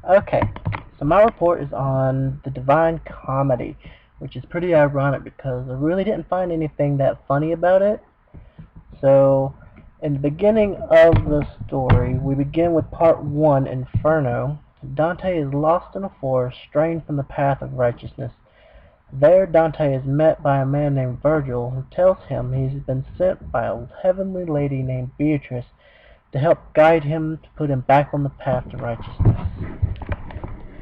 Okay, so my report is on the Divine Comedy, which is pretty ironic because I really didn't find anything that funny about it. So, in the beginning of the story, we begin with part 1, Inferno. Dante is lost in a forest, straying from the path of righteousness. There, Dante is met by a man named Virgil, who tells him he's been sent by a heavenly lady named Beatrice to help guide him to put him back on the path to righteousness.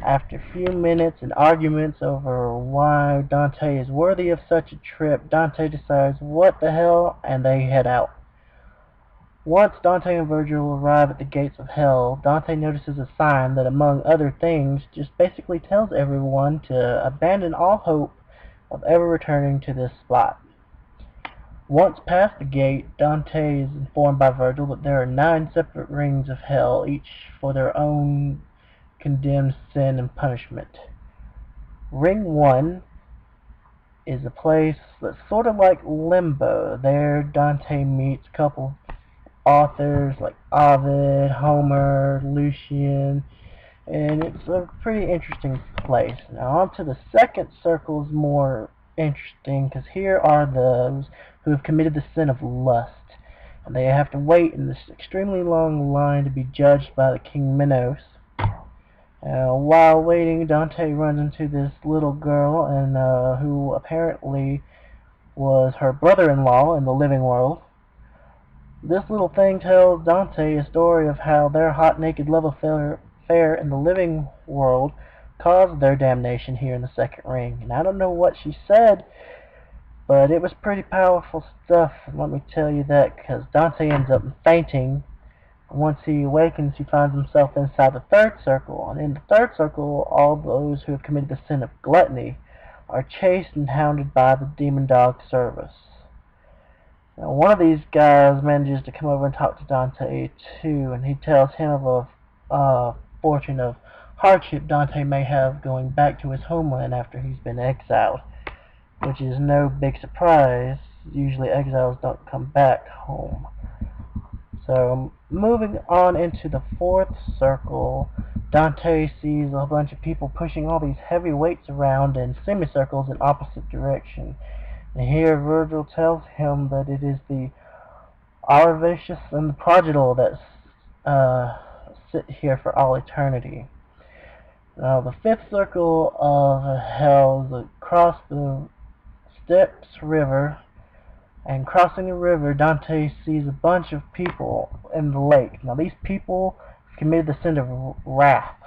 After a few minutes and arguments over why Dante is worthy of such a trip, Dante decides what the hell, and they head out. Once Dante and Virgil arrive at the gates of hell, Dante notices a sign that, among other things, just basically tells everyone to abandon all hope of ever returning to this spot. Once past the gate, Dante is informed by Virgil that there are 9 separate rings of hell, each for their own condemned sin and punishment. Ring 1 is a place that's sort of like Limbo. There, Dante meets a couple authors like Ovid, Homer, Lucian, and it's a pretty interesting place. Now on to the second circle is more interesting because here are those who have committed the sin of lust, and they have to wait in this extremely long line to be judged by the King Minos. While waiting, Dante runs into this little girl, and who apparently was her brother-in-law in the living world. This little thing tells Dante a story of how their hot naked love affair in the living world caused their damnation here in the second ring. And I don't know what she said, but it was pretty powerful stuff, let me tell you that, because Dante ends up fainting. Once he awakens, he finds himself inside the third circle, and in the third circle, all those who have committed the sin of gluttony are chased and hounded by the demon dog Cerberus. Now, one of these guys manages to come over and talk to Dante too, and he tells him of a fortune of hardship Dante may have going back to his homeland after he's been exiled, which is no big surprise. Usually exiles don't come back home. So, moving on into the fourth circle, Dante sees a bunch of people pushing all these heavy weights around in semicircles in opposite direction. And here Virgil tells him that it is the Arvatius and the Prodigal that sit here for all eternity. Now, the fifth circle of hell is across the Styx River. And crossing the river, Dante sees a bunch of people in the lake. Now, these people committed the sin of wrath.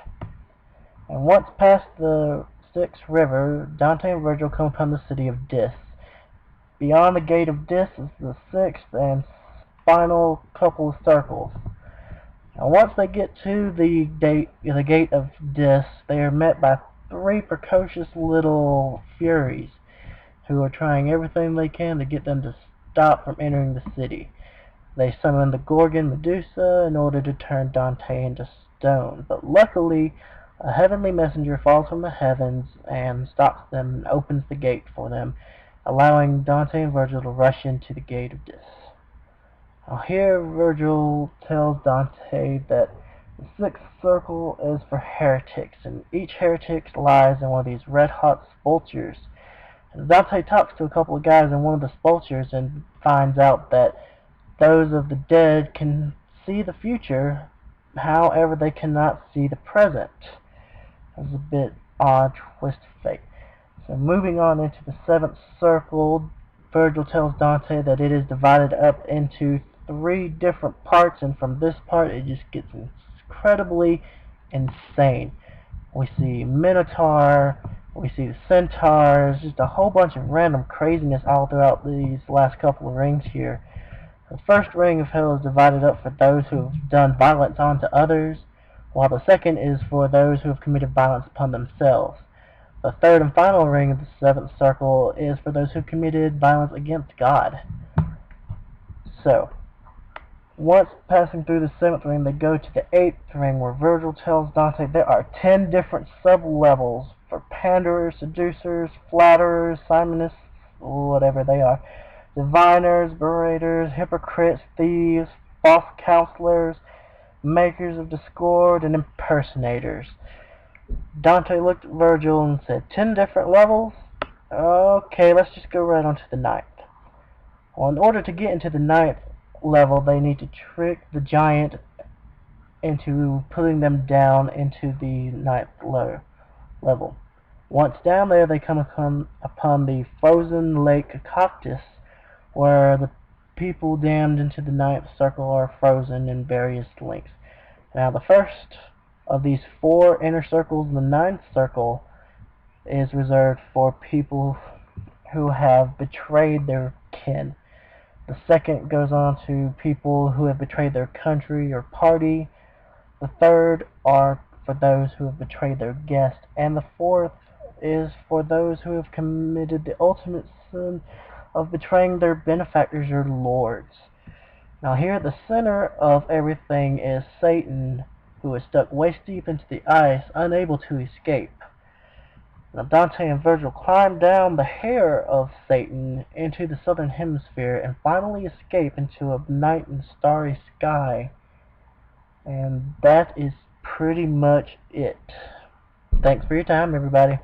And once past the Styx River, Dante and Virgil come upon the city of Dis. Beyond the gate of Dis is the sixth and final couple of circles. Now, once they get to the gate of Dis, they are met by 3 precocious little furies who are trying everything they can to get them to stop from entering the city. They summon the Gorgon Medusa in order to turn Dante into stone, but luckily a heavenly messenger falls from the heavens and stops them and opens the gate for them, allowing Dante and Virgil to rush into the gate of Dis. Now here Virgil tells Dante that the sixth circle is for heretics, and each heretic lies in one of these red-hot sepulchres. And Dante talks to a couple of guys in one of the sepulchres and finds out that those of the dead can see the future, however they cannot see the present. That's a bit odd twist of fate. So moving on into the seventh circle, Virgil tells Dante that it is divided up into 3 different parts, and from this part it just gets incredibly insane. We see Minotaur, we see the centaurs, just a whole bunch of random craziness all throughout these last couple of rings here. The first ring of hell is divided up for those who have done violence onto others, while the second is for those who have committed violence upon themselves. The third and final ring of the seventh circle is for those who have committed violence against God. So, once passing through the 7th ring, they go to the 8th ring, where Virgil tells Dante there are 10 different sub-levels for panderers, seducers, flatterers, simonists, whatever they are, diviners, berators, hypocrites, thieves, false counselors, makers of discord, and impersonators. Dante looked at Virgil and said, 10 different levels? Okay, let's just go right on to the ninth. Well, in order to get into the ninth level, they need to trick the giant into putting them down into the ninth level. Once down there, they come upon the frozen lake Coctus, where the people damned into the ninth circle are frozen in various lengths. Now, the first of these 4 inner circles, the ninth circle, is reserved for people who have betrayed their kin. The second goes on to people who have betrayed their country or party. The third are for those who have betrayed their guest. And the fourth is for those who have committed the ultimate sin of betraying their benefactors or lords. Now here at the center of everything is Satan, who is stuck waist deep into the ice, unable to escape. Now Dante and Virgil climb down the hair of Satan into the southern hemisphere and finally escape into a night and starry sky. And that is pretty much it. Thanks for your time, everybody.